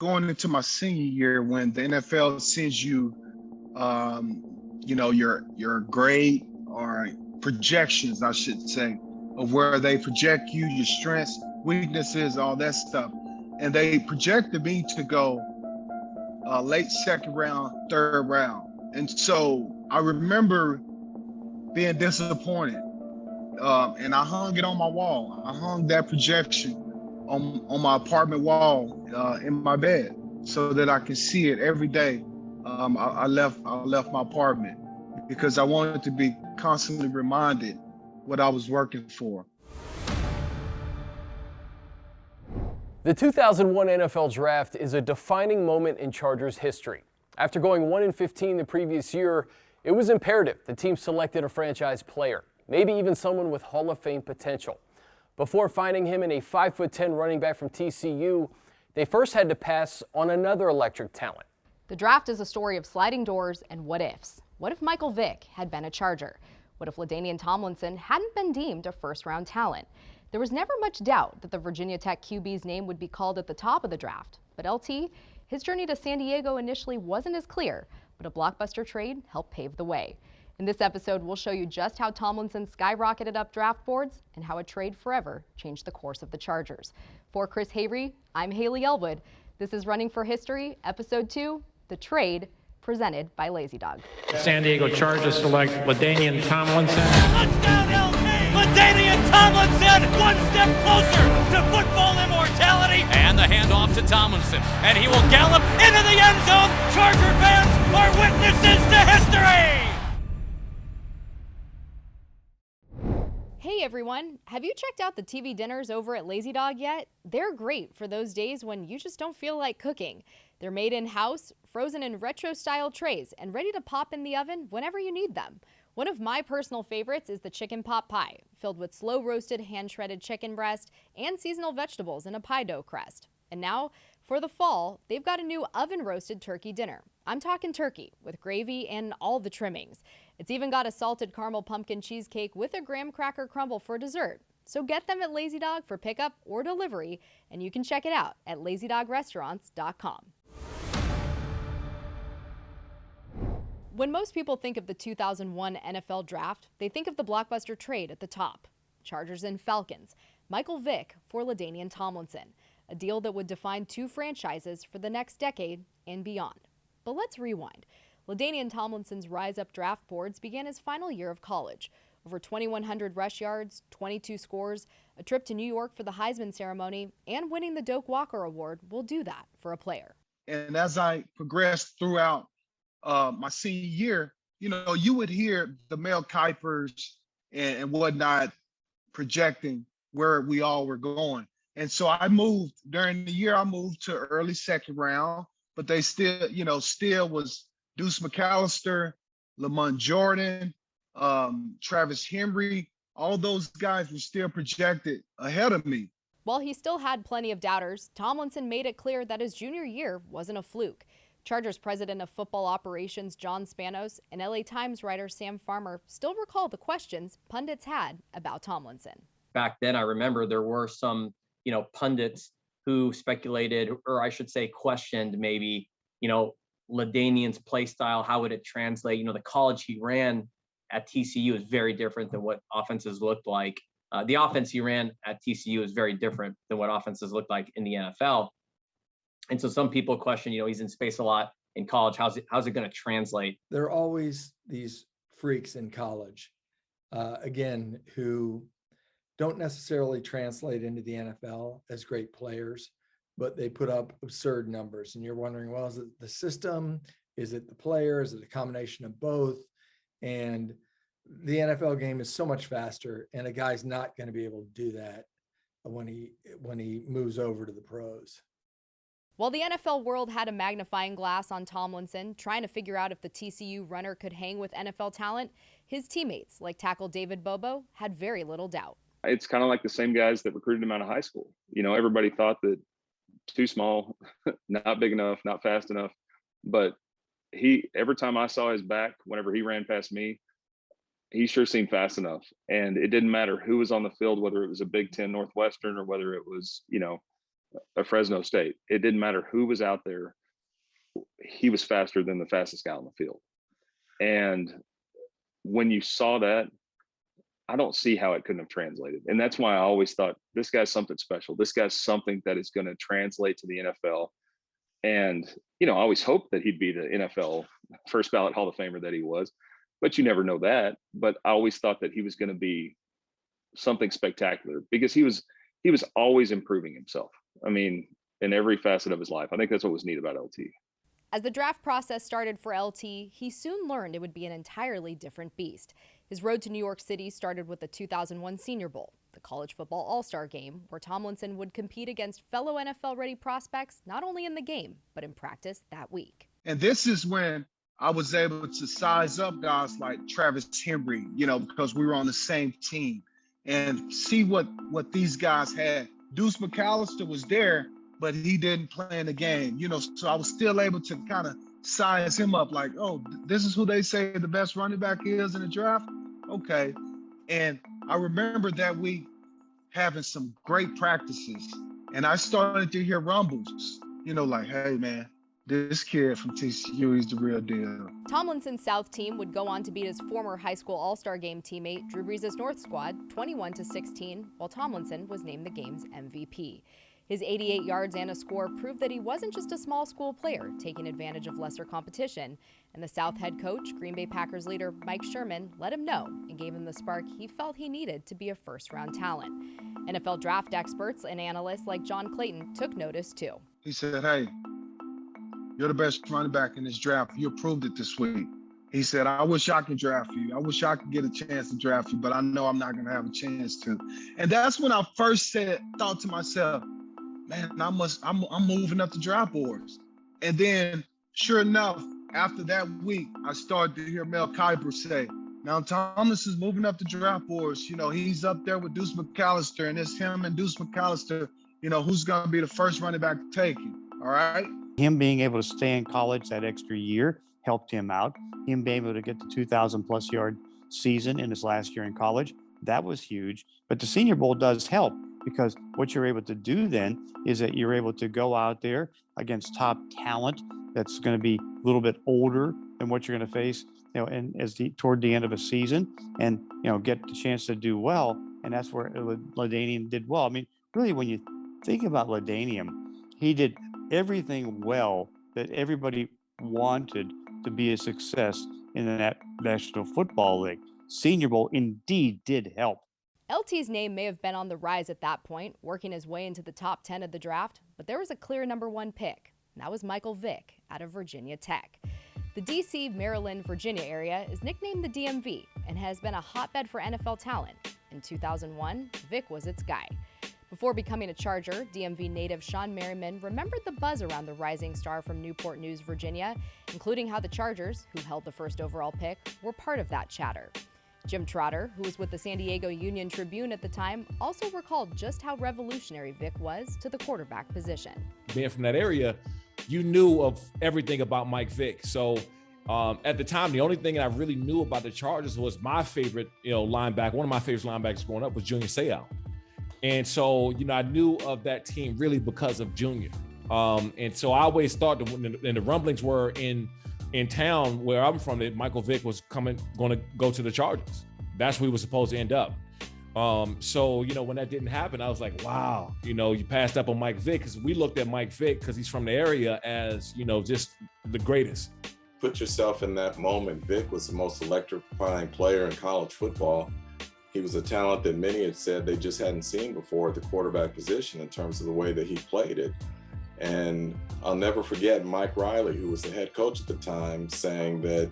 going into my senior year when the NFL sends you, your grade or projections, I should say, of where they project you, your strengths, weaknesses, all that stuff. And they projected me to go late second round, third round. And so I remember being disappointed. And I hung it on my wall. I hung that projection on my apartment wall in my bed so that I can see it every day. I left my apartment because I wanted to be constantly reminded what I was working for. The 2001 NFL Draft is a defining moment in Chargers history. After going 1-15 the previous year, it was imperative the team selected a franchise player, maybe even someone with Hall of Fame potential. Before finding him in a 5'10" running back from TCU, they first had to pass on another electric talent. The draft is a story of sliding doors and what ifs. What if Michael Vick had been a Charger? What if LaDainian Tomlinson hadn't been deemed a first-round talent? There was never much doubt that the Virginia Tech QB's name would be called at the top of the draft. But LT, his journey to San Diego initially wasn't as clear, but a blockbuster trade helped pave the way. In this episode, we'll show you just how Tomlinson skyrocketed up draft boards and how a trade forever changed the course of the Chargers. For Chris Hayre, I'm Haley Elwood. This is Running for History, Episode 2, The Trade, presented by Lazy Dog. San Diego Chargers select LaDainian Tomlinson. Touchdown, LT! LaDainian Tomlinson, one step closer to football immortality. And the handoff to Tomlinson, and he will gallop into the end zone. Charger fans are witnesses to history! Hey everyone, have you checked out the TV dinners over at Lazy Dog yet? They're great for those days when you just don't feel like cooking. They're made in-house, frozen in retro-style trays, and ready to pop in the oven whenever you need them. One of my personal favorites is the chicken pot pie, filled with slow-roasted, hand-shredded chicken breast and seasonal vegetables in a pie dough crust. And now, for the fall, they've got a new oven-roasted turkey dinner. I'm talking turkey, with gravy and all the trimmings. It's even got a salted caramel pumpkin cheesecake with a graham cracker crumble for dessert. So get them at Lazy Dog for pickup or delivery, and you can check it out at lazydogrestaurants.com. When most people think of the 2001 NFL Draft, they think of the blockbuster trade at the top. Chargers and Falcons, Michael Vick for LaDainian Tomlinson, a deal that would define two franchises for the next decade and beyond. But let's rewind. LaDainian Tomlinson's rise up draft boards began his final year of college. Over 2,100 rush yards, 22 scores, a trip to New York for the Heisman ceremony, and winning the Doak Walker Award will do that for a player. And as I progressed throughout my senior year, you would hear the Mel Kipers and whatnot projecting where we all were going. And so I moved during the year, I moved to early second round, but they still was Deuce McAllister, Lamont Jordan, Travis Henry. All those guys were still projected ahead of me. While he still had plenty of doubters, Tomlinson made it clear that his junior year wasn't a fluke. Chargers president of football operations John Spanos and LA Times writer Sam Farmer still recall the questions pundits had about Tomlinson. Back then, I remember there were some, pundits who speculated, or I should say questioned maybe, LaDainian's play style, how would it translate? The college he ran at TCU is very different than what offenses looked like. The offense he ran at TCU is very different than what offenses looked like in the NFL. And so some people question, he's in space a lot in college. How's it going to translate? There are always these freaks in college, who don't necessarily translate into the NFL as great players, but they put up absurd numbers. And you're wondering, well, is it the system? Is it the player? Is it a combination of both? And the NFL game is so much faster, and a guy's not going to be able to do that when he moves over to the pros. While the NFL world had a magnifying glass on Tomlinson, trying to figure out if the TCU runner could hang with NFL talent, his teammates, like tackle David Bobo, had very little doubt. It's kind of like the same guys that recruited him out of high school. Everybody thought that too small, not big enough, not fast enough. But every time I saw his back, whenever he ran past me, he sure seemed fast enough. And it didn't matter who was on the field, whether it was a Big Ten Northwestern or whether it was, of Fresno State. It didn't matter who was out there. He was faster than the fastest guy on the field. And when you saw that, I don't see how it couldn't have translated. And that's why I always thought this guy's something special. This guy's something that is going to translate to the NFL. And, I always hoped that he'd be the NFL first ballot Hall of Famer that he was, but you never know that. But I always thought that he was going to be something spectacular because he was always improving himself. I mean, in every facet of his life. I think that's what was neat about LT. As the draft process started for LT, he soon learned it would be an entirely different beast. His road to New York City started with the 2001 Senior Bowl, the college football all-star game, where Tomlinson would compete against fellow NFL-ready prospects, not only in the game, but in practice that week. And this is when I was able to size up guys like Travis Henry, because we were on the same team, and see what these guys had. Deuce McAllister was there, but he didn't play in the game, so I was still able to kind of size him up like, oh, this is who they say the best running back is in the draft. Okay. And I remember that week having some great practices, and I started to hear rumbles, like, hey, man, this kid from TCU, he's the real deal. Tomlinson's South team would go on to beat his former high school All-Star Game teammate Drew Brees' North squad 21-16, while Tomlinson was named the game's MVP. His 88 yards and a score proved that he wasn't just a small school player taking advantage of lesser competition, and the South head coach, Green Bay Packers leader Mike Sherman, let him know and gave him the spark he felt he needed to be a first-round talent. NFL draft experts and analysts like John Clayton took notice too. He said, hey, you're the best running back in this draft. You proved it this week. He said, I wish I could draft you. I wish I could get a chance to draft you, but I know I'm not going to have a chance to. And that's when I first thought to myself, man, I'm moving up the draft boards. And then, sure enough, after that week, I started to hear Mel Kiper say, now Tomlinson's moving up the draft boards. He's up there with Deuce McAllister, and it's him and Deuce McAllister, who's going to be the first running back to take him. All right. Him being able to stay in college that extra year helped him out. Him being able to get the 2,000+ yard season in his last year in college, that was huge. But the Senior Bowl does help, because what you're able to do then is that you're able to go out there against top talent that's going to be a little bit older than what you're going to face, and toward the end of a season, and get the chance to do well. And that's where LaDainian did well. I mean, really, when you think about LaDainian, he did everything well that everybody wanted to be a success in the National Football League. Senior Bowl indeed did help. LT's name may have been on the rise at that point, working his way into the top 10 of the draft, but there was a clear number 1 pick, and that was Michael Vick out of Virginia Tech. The D.C., Maryland, Virginia area is nicknamed the DMV and has been a hotbed for NFL talent. In 2001, Vick was its guy. Before becoming a Charger, DMV native Sean Merriman remembered the buzz around the rising star from Newport News, Virginia, including how the Chargers, who held the first overall pick, were part of that chatter. Jim Trotter, who was with the San Diego Union Tribune at the time, also recalled just how revolutionary Vick was to the quarterback position. Being from that area, you knew of everything about Mike Vick. So at the time, the only thing I really knew about the Chargers was my favorite, linebacker. One of my favorite linebackers growing up was Junior Seau. And so, I knew of that team really because of Junior. And so I always thought that when the rumblings were in town where I'm from, that Michael Vick was going to go to the Chargers. That's where he was supposed to end up. So, when that didn't happen, I was like, wow, you passed up on Mike Vick, because we looked at Mike Vick, because he's from the area, as, just the greatest. Put yourself in that moment. Vick was the most electrifying player in college football. He was a talent that many had said they just hadn't seen before at the quarterback position in terms of the way that he played it. And I'll never forget Mike Riley, who was the head coach at the time, saying that,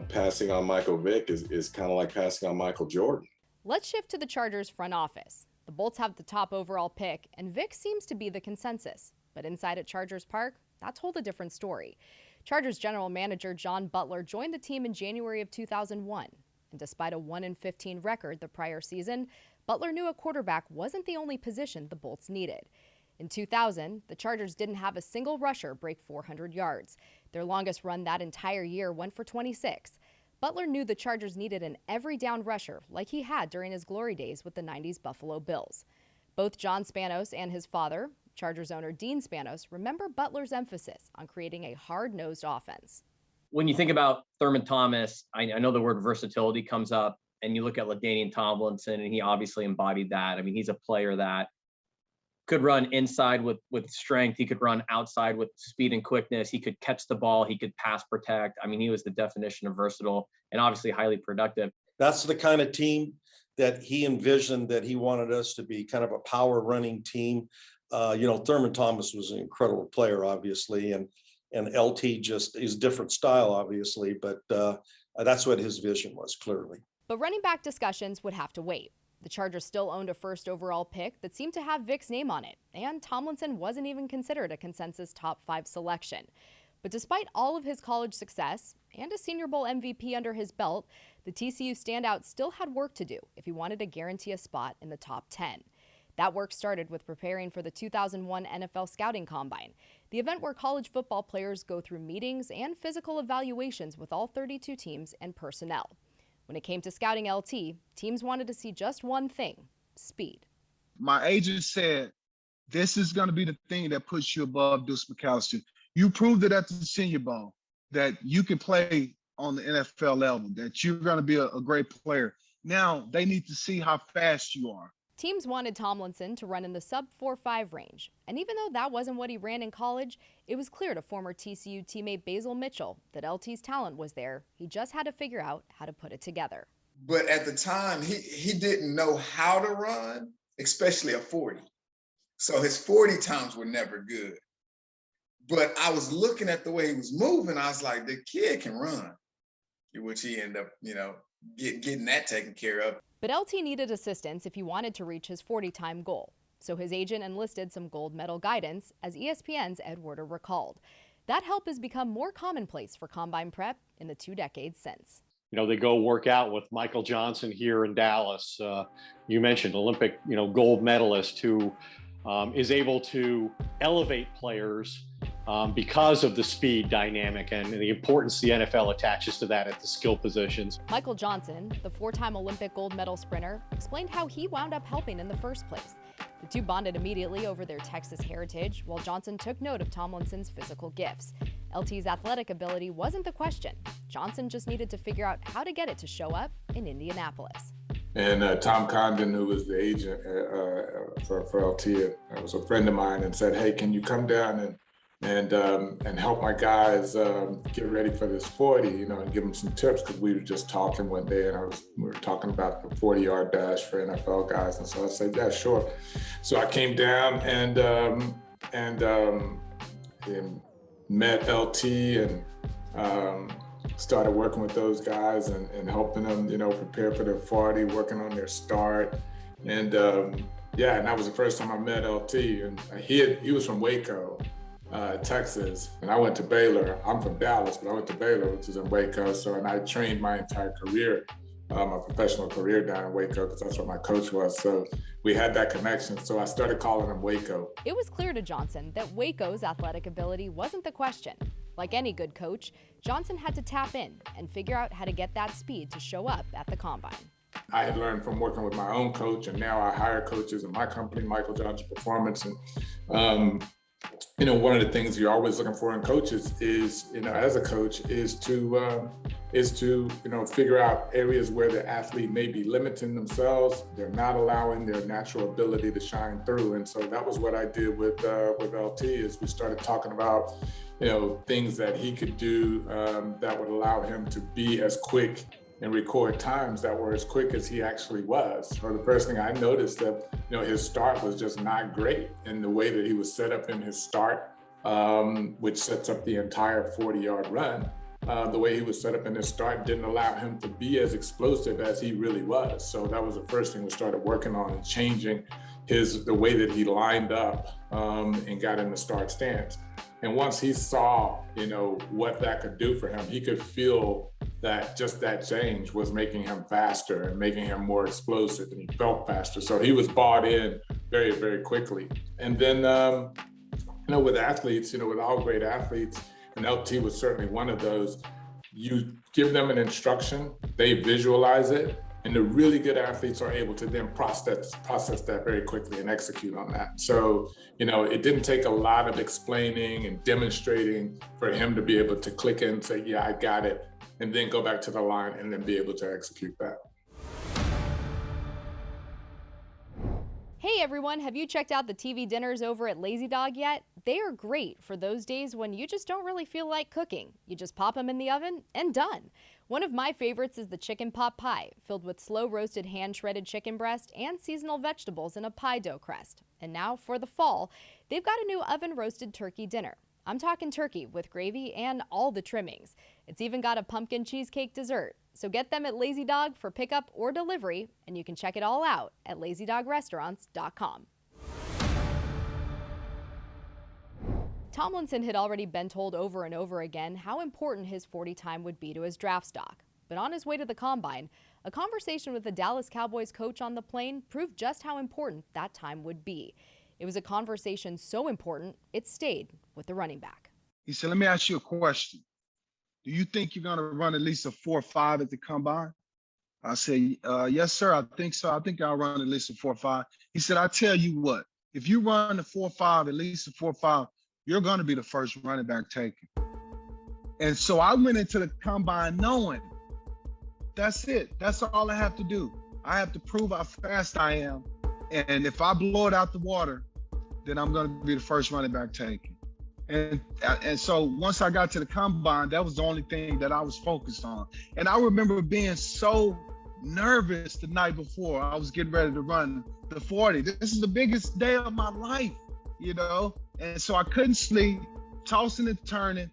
passing on Michael Vick is kind of like passing on Michael Jordan. Let's shift to the Chargers front office. The Bolts have the top overall pick, and Vick seems to be the consensus. But inside at Chargers Park, that told a different story. Chargers general manager John Butler joined the team in January of 2001. And despite a 1-15 record the prior season, Butler knew a quarterback wasn't the only position the Bolts needed. In 2000, the Chargers didn't have a single rusher break 400 yards. Their longest run that entire year went for 26. Butler knew the Chargers needed an every-down rusher like he had during his glory days with the 90s Buffalo Bills. Both John Spanos and his father, Chargers owner Dean Spanos remembered Butler's emphasis on creating a hard-nosed offense. When you think about Thurman Thomas, I know the word versatility comes up, and you look at LaDainian Tomlinson, and he obviously embodied that. I mean, he's a player that could run inside with strength. He could run outside with speed and quickness. He could catch the ball. He could pass protect. I mean, he was the definition of versatile and obviously highly productive. That's the kind of team that he envisioned that he wanted us to be, kind of a power running team. Thurman Thomas was an incredible player, obviously, and LT just is different style, obviously, but that's what his vision was, clearly. But running back discussions would have to wait. The Chargers still owned a first overall pick that seemed to have Vick's name on it, and Tomlinson wasn't even considered a consensus top 5 selection. But despite all of his college success and a Senior Bowl MVP under his belt, the TCU standout still had work to do if he wanted to guarantee a spot in the top 10. That work started with preparing for the 2001 NFL Scouting Combine, the event where college football players go through meetings and physical evaluations with all 32 teams and personnel. When it came to scouting LT, teams wanted to see just one thing: speed. My agent said, this is going to be the thing that puts you above Deuce McAllister. You proved it at the Senior Bowl that you can play on the NFL level, that you're going to be a great player. Now they need to see how fast you are. Teams wanted Tomlinson to run in the sub-4.5 range, and even though that wasn't what he ran in college, it was clear to former TCU teammate Basil Mitchell that LT's talent was there. He just had to figure out how to put it together. But at the time, he didn't know how to run, especially a 40. So his 40 times were never good. But I was looking at the way he was moving. I was like, the kid can run, which he ended up, getting that taken care of. But LT needed assistance if he wanted to reach his 40-time goal. So his agent enlisted some gold medal guidance, as ESPN's Ed Werder recalled. That help has become more commonplace for combine prep in the 2 decades since. They go work out with Michael Johnson here in Dallas. You mentioned Olympic, gold medalist who is able to elevate players because of the speed dynamic and the importance the NFL attaches to that at the skill positions. Michael Johnson, the 4-time Olympic gold medal sprinter, explained how he wound up helping in the first place. The two bonded immediately over their Texas heritage, while Johnson took note of Tomlinson's physical gifts. LT's athletic ability wasn't the question. Johnson just needed to figure out how to get it to show up in Indianapolis. And Tom Condon, who was the agent for LT, was a friend of mine, and said, "Hey, can you come down and help my guys get ready for this 40, and give them some tips," because we were just talking one day, and we were talking about the 40-yard dash for NFL guys, and so I said, "Yeah, sure." So I came down and met LT and started working with those guys and helping them, prepare for their 40, working on their start, and and that was the first time I met LT, and he was from Waco, Texas, and I went to Baylor. I'm from Dallas, but I went to Baylor, which is in Waco. And I trained my entire career, my professional career down in Waco, because that's where my coach was. So we had that connection. So I started calling him Waco. It was clear to Johnson that Waco's athletic ability wasn't the question. Like any good coach, Johnson had to tap in and figure out how to get that speed to show up at the combine. I had learned from working with my own coach, and now I hire coaches in my company, Michael Johnson Performance. And one of the things you're always looking for in coaches is, as a coach, is to figure out areas where the athlete may be limiting themselves. They're not allowing their natural ability to shine through. And so that was what I did with LT, is we started talking about, things that he could do that would allow him to be as quick and record times that were as quick as he actually was. So the first thing I noticed that, his start was just not great, and the way that he was set up in his start, which sets up the entire 40-yard run, the way he was set up in his start didn't allow him to be as explosive as he really was. So that was the first thing we started working on, and changing the way that he lined up and got in the start stance. And once he saw, what that could do for him, he could feel that just that change was making him faster and making him more explosive, and he felt faster. So he was bought in very, very quickly. And then, with athletes, with all great athletes, and LT was certainly one of those, you give them an instruction, they visualize it, And the really good athletes are able to then process that very quickly and execute on that. So, it didn't take a lot of explaining and demonstrating for him to be able to click in and say, yeah, I got it, and then go back to the line and then be able to execute that. Hey everyone, have you checked out the TV dinners over at Lazy Dog yet? They are great for those days when you just don't really feel like cooking. You just pop them in the oven and done. One of my favorites is the chicken pot pie, filled with slow roasted hand shredded chicken breast and seasonal vegetables in a pie dough crust. And now for the fall, they've got a new oven roasted turkey dinner. I'm talking turkey with gravy and all the trimmings. It's even got a pumpkin cheesecake dessert. So get them at Lazy Dog for pickup or delivery, and you can check it all out at lazydogrestaurants.com. Tomlinson had already been told over and over again how important his 40 time would be to his draft stock. But on his way to the combine, a conversation with the Dallas Cowboys coach on the plane proved just how important that time would be. It was a conversation so important, it stayed with the running back. He said, let me ask you a question. Do you think you're going to run at least a 4.5 at the combine? I said, yes, sir, I think so. I think I'll run at least a 4.5. He said, I tell you what, if you run a 4.5, at least a 4.5, you're going to be the first running back taken. And so I went into the combine knowing that's it. That's all I have to do. I have to prove how fast I am. And if I blow it out the water, then I'm going to be the first running back taken. And so once I got to the combine, that was the only thing that I was focused on. And I remember being so nervous the night before I was getting ready to run the 40. This is the biggest day of my life, And so I couldn't sleep, tossing and turning,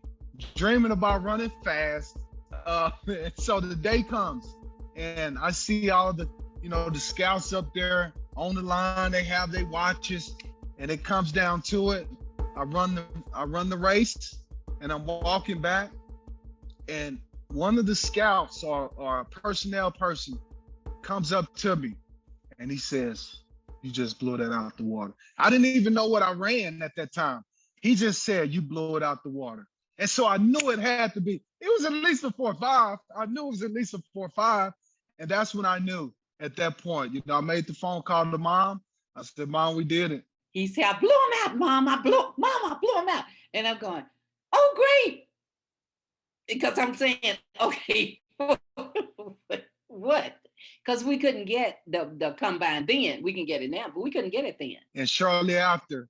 dreaming about running fast. And so the day comes and I see all the, the scouts up there on the line. They have their watches and it comes down to it. I run the race and I'm walking back and one of the scouts or a personnel person comes up to me and he says, you just blew that out the water. I didn't even know what I ran at that time. He just said, you blew it out the water. And so I knew it had to be, it was at least a 4.5. I knew it was at least a 4.5. And that's when I knew at that point, I made the phone call to Mom. I said, Mom, we did it. He said, I blew him out, Mom. I blew him out. And I'm going, oh, great. Because I'm saying, okay, what? Because we couldn't get the combine then. We can get it now, but we couldn't get it then. And shortly after,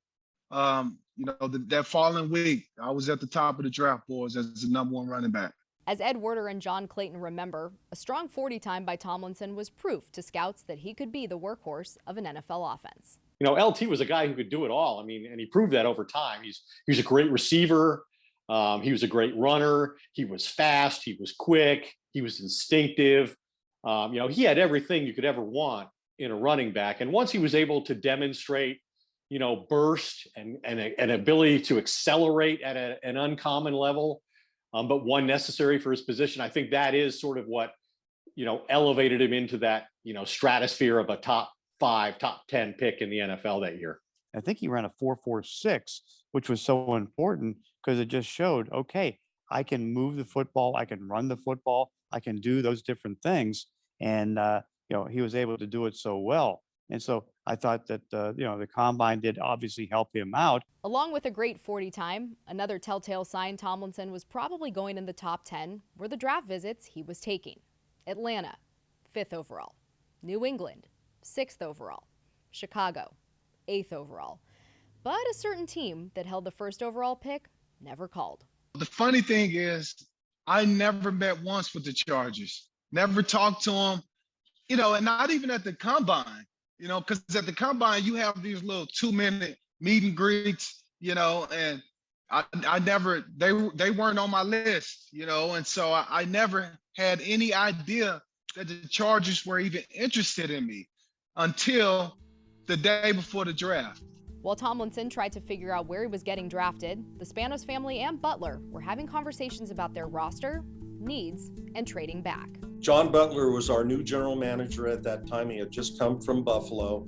that following week, I was at the top of the draft boards as the #1 running back. As Ed Werder and John Clayton remember, a strong 40 time by Tomlinson was proof to scouts that he could be the workhorse of an NFL offense. LT was a guy who could do it all. I mean, and he proved that over time. He's a great receiver. He was a great runner. He was fast. He was quick. He was instinctive. He had everything you could ever want in a running back. And once he was able to demonstrate, burst and an ability to accelerate at an uncommon level, but one necessary for his position, I think that is sort of what, elevated him into that, stratosphere of a top 5, top 10 pick in the NFL that year. I think he ran a 4.46, which was so important because it just showed, okay, I can move the football, I can run the football, I can do those different things. And, he was able to do it so well. And so I thought that, the combine did obviously help him out. Along with a great 40 time, another telltale sign Tomlinson was probably going in the top 10 were the draft visits he was taking. Atlanta, 5th overall. New England, 6th overall. Chicago, 8th overall. But a certain team that held the 1st overall pick never called. The funny thing is, I never met once with the Chargers. Never talked to them, and not even at the combine, because at the combine, you have these little 2-minute meet and greets, and I never, they weren't on my list, and so I never had any idea that the Chargers were even interested in me until the day before the draft. While Tomlinson tried to figure out where he was getting drafted, the Spanos family and Butler were having conversations about their roster, needs, and trading back. John Butler was our new general manager at that time. He had just come from Buffalo,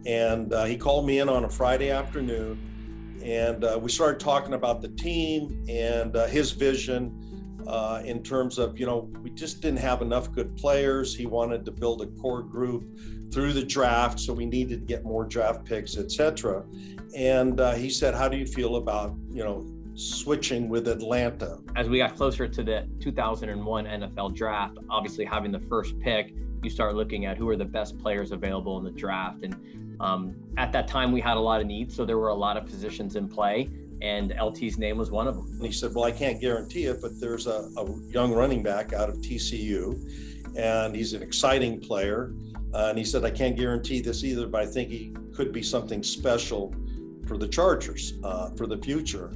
and he called me in on a Friday afternoon, and we started talking about the team and his vision in terms of, we just didn't have enough good players. He wanted to build a core group through the draft, so we needed to get more draft picks, etc. And he said, how do you feel about, switching with Atlanta? As we got closer to the 2001 NFL draft, obviously having the first pick, you start looking at who are the best players available in the draft. And at that time, we had a lot of needs, so there were a lot of positions in play, and LT's name was one of them. And he said, well, I can't guarantee it, but there's a young running back out of TCU, and he's an exciting player. And he said, I can't guarantee this either, but I think he could be something special for the Chargers for the future.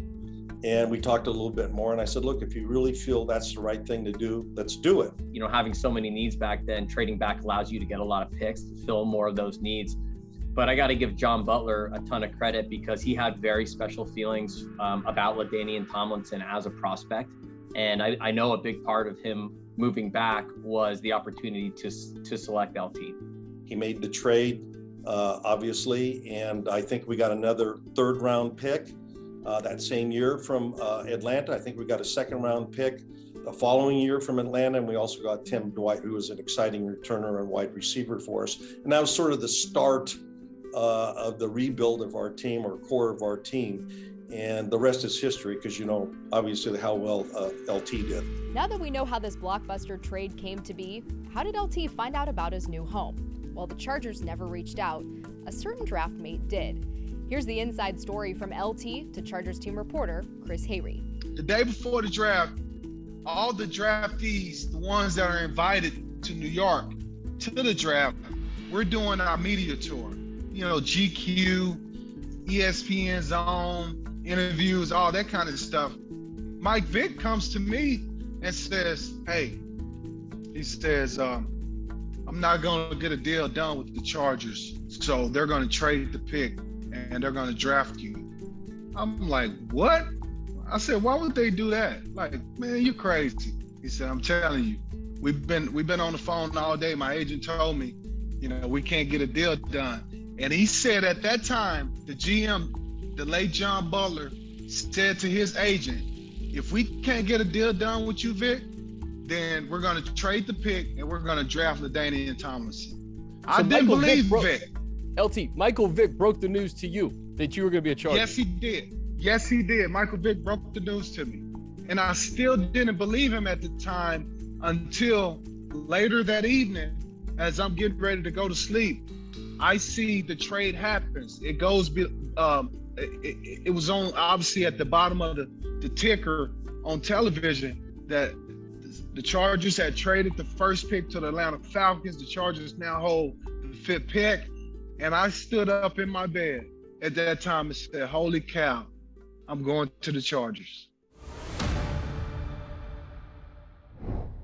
And we talked a little bit more, and I said, look, if you really feel that's the right thing to do, let's do it. Having so many needs back then, trading back allows you to get a lot of picks to fill more of those needs. But I got to give John Butler a ton of credit because he had very special feelings about LaDainian Tomlinson as a prospect. And I know a big part of him moving back was the opportunity to select LT. He made the trade, obviously, and I think we got another third-round pick that same year from Atlanta. I think we got a second-round pick the following year from Atlanta, and we also got Tim Dwight, who was an exciting returner and wide receiver for us. And that was sort of the start of the rebuild of our team, or core of our team. And the rest is history, because obviously how well LT did. Now that we know how this blockbuster trade came to be, how did LT find out about his new home? Well, the Chargers never reached out. A certain draft mate did. Here's the inside story from LT to Chargers team reporter Chris Hayrie. The day before the draft, all the draftees, the ones that are invited to New York to the draft, we're doing our media tour. GQ, ESPN Zone, interviews, all that kind of stuff. Mike Vick comes to me and says, hey, he says, I'm not going to get a deal done with the Chargers, so they're going to trade the pick and they're going to draft you. I'm like, what? I said, why would they do that? Like, man, you're crazy. He said, I'm telling you, we've been on the phone all day. My agent told me, we can't get a deal done. And he said at that time, the GM, the late John Butler, said to his agent, if we can't get a deal done with you, Vic, then we're going to trade the pick and we're going to draft LaDainian Tomlinson. I didn't believe Vic. LT, Michael Vick broke the news to you that you were going to be a Charger. Yes, he did. Yes, he did. Michael Vick broke the news to me. And I still didn't believe him at the time until later that evening, as I'm getting ready to go to sleep. I see the trade happens. It goes, it was on, obviously, at the bottom of the ticker on television that the Chargers had traded the first pick to the Atlanta Falcons. The Chargers now hold the 5th pick. And I stood up in my bed at that time and said, holy cow, I'm going to the Chargers.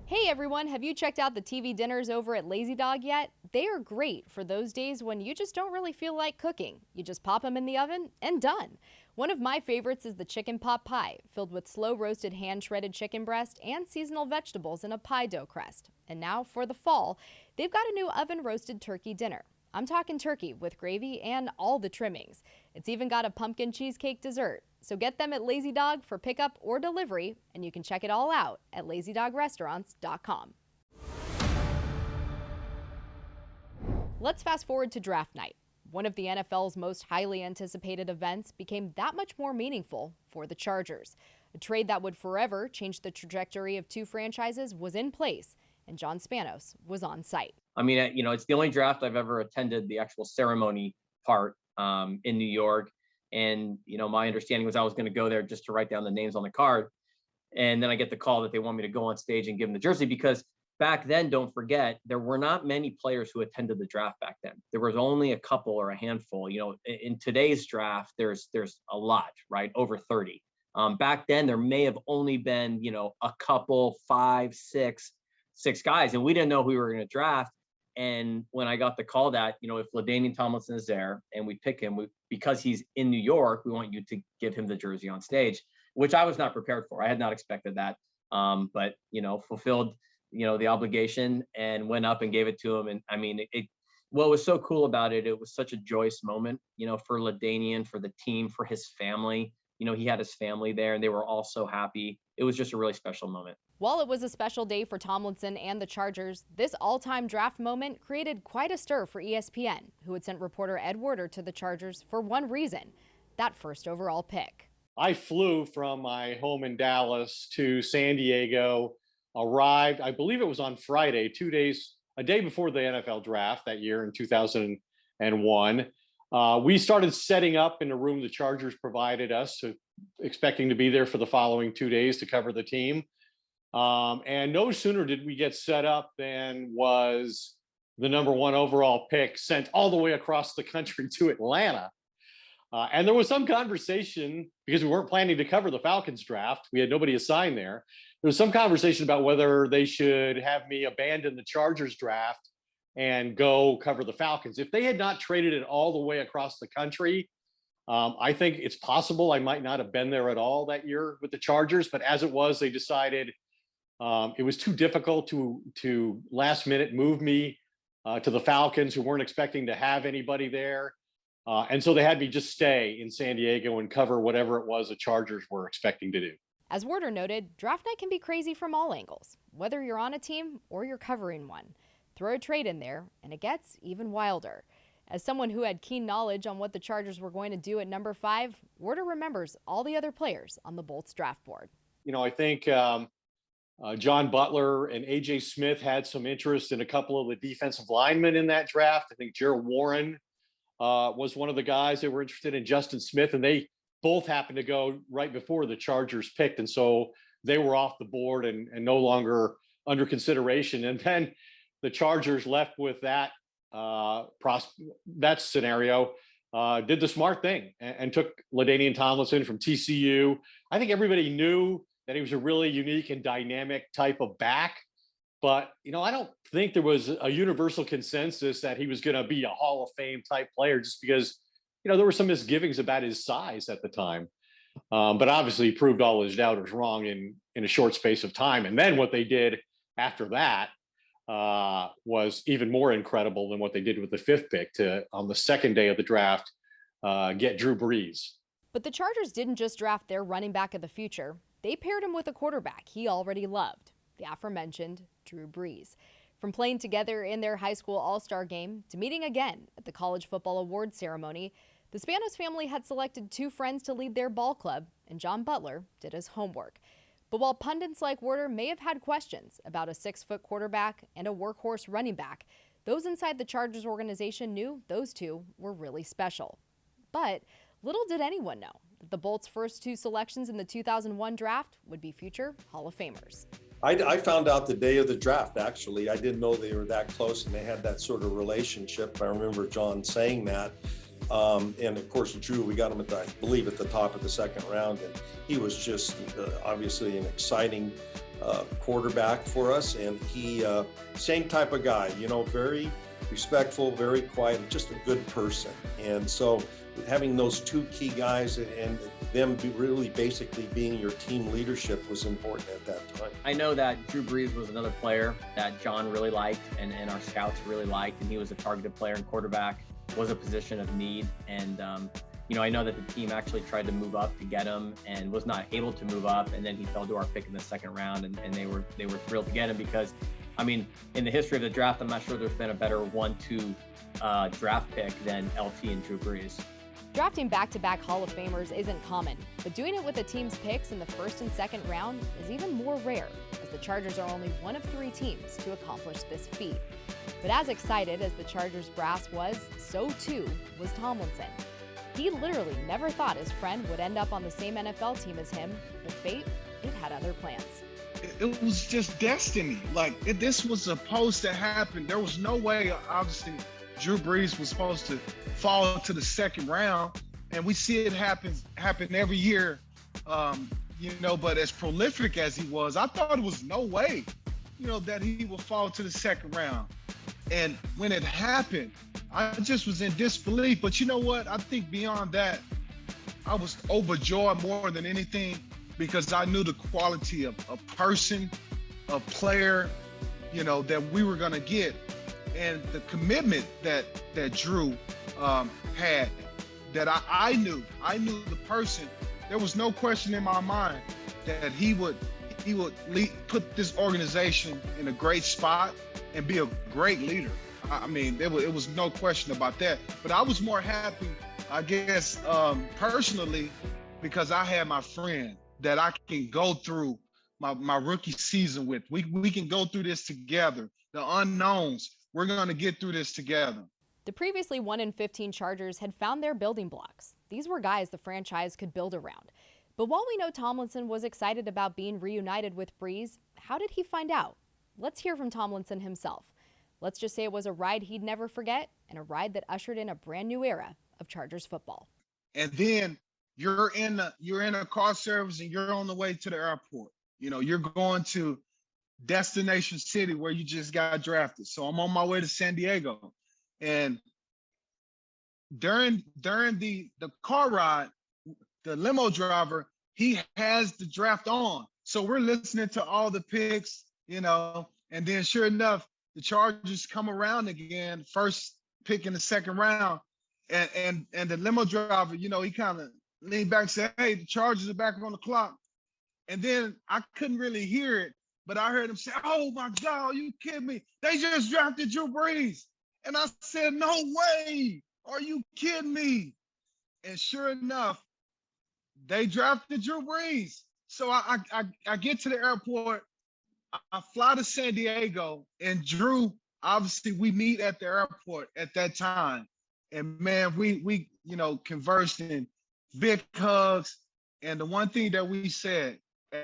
Hey everyone, have you checked out the TV dinners over at Lazy Dog yet? They are great for those days when you just don't really feel like cooking. You just pop them in the oven and done. One of my favorites is the chicken pot pie, filled with slow-roasted hand-shredded chicken breast and seasonal vegetables in a pie dough crust. And now for the fall, they've got a new oven-roasted turkey dinner. I'm talking turkey with gravy and all the trimmings. It's even got a pumpkin cheesecake dessert. So get them at Lazy Dog for pickup or delivery, and you can check it all out at lazydogrestaurants.com. Let's fast forward to draft night. One of the NFL's most highly anticipated events became that much more meaningful for the Chargers. A trade that would forever change the trajectory of two franchises was in place, and John Spanos was on site. I mean, it's the only draft I've ever attended the actual ceremony part in New York. And, my understanding was I was going to go there just to write down the names on the card. And then I get the call that they want me to go on stage and give them the jersey, because back then, don't forget, there were not many players who attended the draft back then. There was only a couple or a handful. In today's draft, there's a lot, right? Over 30. Back then, there may have only been, a couple, 5, 6 guys, and we didn't know who we were going to draft. And when I got the call that, if LaDainian Tomlinson is there and we pick him, because he's in New York, we want you to give him the jersey on stage, which I was not prepared for. I had not expected that, but, fulfilled, the obligation and went up and gave it to him. And I mean, what was so cool about it, it was such a joyous moment, for LaDainian, for the team, for his family. he had his family there and they were all so happy. It was just a really special moment. While it was a special day for Tomlinson and the Chargers, this all-time draft moment created quite a stir for ESPN, who had sent reporter Ed Werder to the Chargers for one reason, that first overall pick. I flew from my home in Dallas to San Diego, arrived, I believe it was on Friday, a day before the NFL draft that year in 2001. We started setting up in a room the Chargers provided us, expecting to be there for the following 2 days to cover the team. And no sooner did we get set up than was the number 1 overall pick sent all the way across the country to Atlanta. And there was some conversation, because we weren't planning to cover the Falcons draft. We had nobody assigned there. There was some conversation about whether they should have me abandon the Chargers draft and go cover the Falcons. If they had not traded it all the way across the country, I think it's possible I might not have been there at all that year with the Chargers. But as it was, they decided it was too difficult to last minute move me to the Falcons, who weren't expecting to have anybody there. And so they had me just stay in San Diego and cover whatever it was the Chargers were expecting to do. As Werder noted, draft night can be crazy from all angles, whether you're on a team or you're covering one. Throw a trade in there, and it gets even wilder. As someone who had keen knowledge on what the Chargers were going to do at number 5, Werder remembers all the other players on the Bolts draft board. I think John Butler and A.J. Smith had some interest in a couple of the defensive linemen in that draft. I think Gerald Warren was one of the guys they were interested in, Justin Smith, and they both happened to go right before the Chargers picked. And so they were off the board and no longer under consideration. And then the Chargers, left with that scenario, did the smart thing and took LaDainian Tomlinson from TCU. I think everybody knew that he was a really unique and dynamic type of back. But, I don't think there was a universal consensus that he was going to be a Hall of Fame type player, just because, there were some misgivings about his size at the time. But obviously he proved all his doubters wrong in a short space of time. And then what they did after that was even more incredible than what they did with the 5th pick to, on the second day of the draft, get Drew Brees. But the Chargers didn't just draft their running back of the future. They paired him with a quarterback he already loved, the aforementioned Drew Brees. From playing together in their high school all-star game to meeting again at the College Football Awards ceremony, the Spanos family had selected 2 friends to lead their ball club, and John Butler did his homework. But while pundits like Werder may have had questions about a 6-foot quarterback and a workhorse running back, those inside the Chargers organization knew those 2 were really special. But little did anyone know that the Bolts' first 2 selections in the 2001 draft would be future Hall of Famers. I found out the day of the draft, actually. I didn't know they were that close and they had that sort of relationship. I remember John saying that. And of course, Drew, we got him at I believe at the top of the 2nd round. And he was just obviously an exciting quarterback for us. And he, same type of guy, very respectful, very quiet, just a good person. And so having those 2 key guys and them really basically being your team leadership was important at that time. I know that Drew Brees was another player that John really liked and our scouts really liked, and he was a targeted player, and quarterback was a position of need. And I know that the team actually tried to move up to get him and was not able to move up, and then he fell to our pick in the 2nd round, and they were thrilled to get him because, in the history of the draft, I'm not sure there's been a better 1-2 draft pick than LT and Drew Brees. Drafting back-to-back Hall of Famers isn't common, but doing it with a team's picks in the 1st and 2nd round is even more rare, as the Chargers are only one of 3 teams to accomplish this feat. But as excited as the Chargers brass was, so too was Tomlinson. He literally never thought his friend would end up on the same NFL team as him, but fate, it had other plans. It was just destiny. This was supposed to happen. There was no way, obviously, Drew Brees was supposed to fall to the 2nd round, and we see it happen every year. But as prolific as he was, I thought it was no way, that he would fall to the 2nd round. And when it happened, I just was in disbelief. But you know what? I think beyond that, I was overjoyed more than anything, because I knew the quality of a person, a player, that we were going to get. And the commitment that Drew had, that I knew the person there was no question in my mind that he would put this organization in a great spot and be a great leader. I mean, it was no question about that. But I was more happy, I guess, personally, because I had my friend that I can go through my rookie season with. We can go through this together. The unknowns, we're going to get through this together. The previously 1-15 Chargers had found their building blocks. These were guys the franchise could build around. But while we know Tomlinson was excited about being reunited with Brees, how did he find out? Let's hear from Tomlinson himself. Let's just say it was a ride he'd never forget and a ride that ushered in a brand new era of Chargers football. And then you're in a car service and you're on the way to the airport. You know, you're going to destination city where you just got drafted. So I'm on my way to San Diego. And during the car ride, the limo driver, he has the draft on. So we're listening to all the picks, you know, and then sure enough, the Chargers come around again, first pick in the second round. And the limo driver, you know, he kind of leaned back and said, hey, the Chargers are back on the clock. And then I couldn't really hear it, but I heard him say, oh my God, are you kidding me? They just drafted Drew Brees. And I said, no way, are you kidding me? And sure enough, they drafted Drew Brees. So I get to the airport, I fly to San Diego, and Drew, obviously we meet at the airport at that time. And man, we you know, conversed in big hugs. And the one thing that we said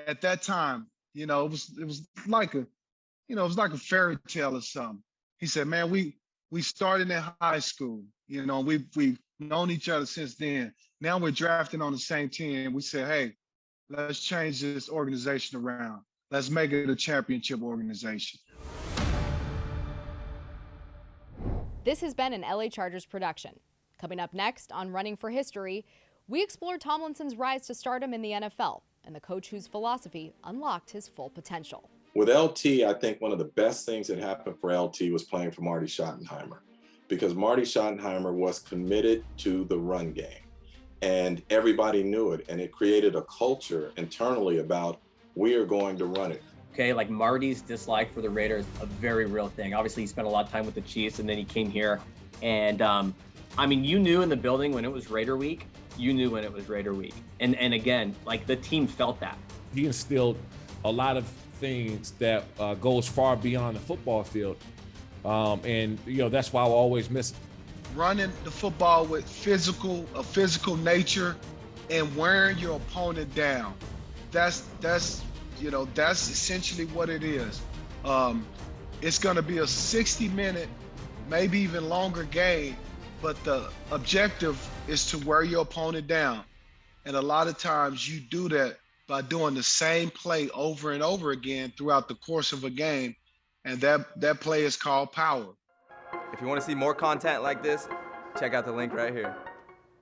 at that time, you know, it was like a fairy tale or something. He said, man, we started in high school, you know, we've known each other since then. Now we're drafting on the same team. We said, hey, let's change this organization around. Let's make it a championship organization. This has been an LA Chargers production. Coming up next on Running for History, we explore Tomlinson's rise to stardom in the NFL and the coach whose philosophy unlocked his full potential. With LT, I think one of the best things that happened for LT was playing for Marty Schottenheimer, because Marty Schottenheimer was committed to the run game and everybody knew it. And it created a culture internally about, we are going to run it. Okay, like Marty's dislike for the Raiders, a very real thing. Obviously, he spent a lot of time with the Chiefs, and then he came here. And I mean, you knew in the building when it was Raider week. You knew when it was Raider week. And again, like the team felt that. He instilled a lot of things that goes far beyond the football field. And, you know, that's why I'll always miss it. Running the football with a physical nature and wearing your opponent down. That's essentially what it is. It's going to be a 60-minute, maybe even longer game, but the objective is to wear your opponent down. And a lot of times you do that by doing the same play over and over again throughout the course of a game. And that play is called power. If you want to see more content like this, check out the link right here.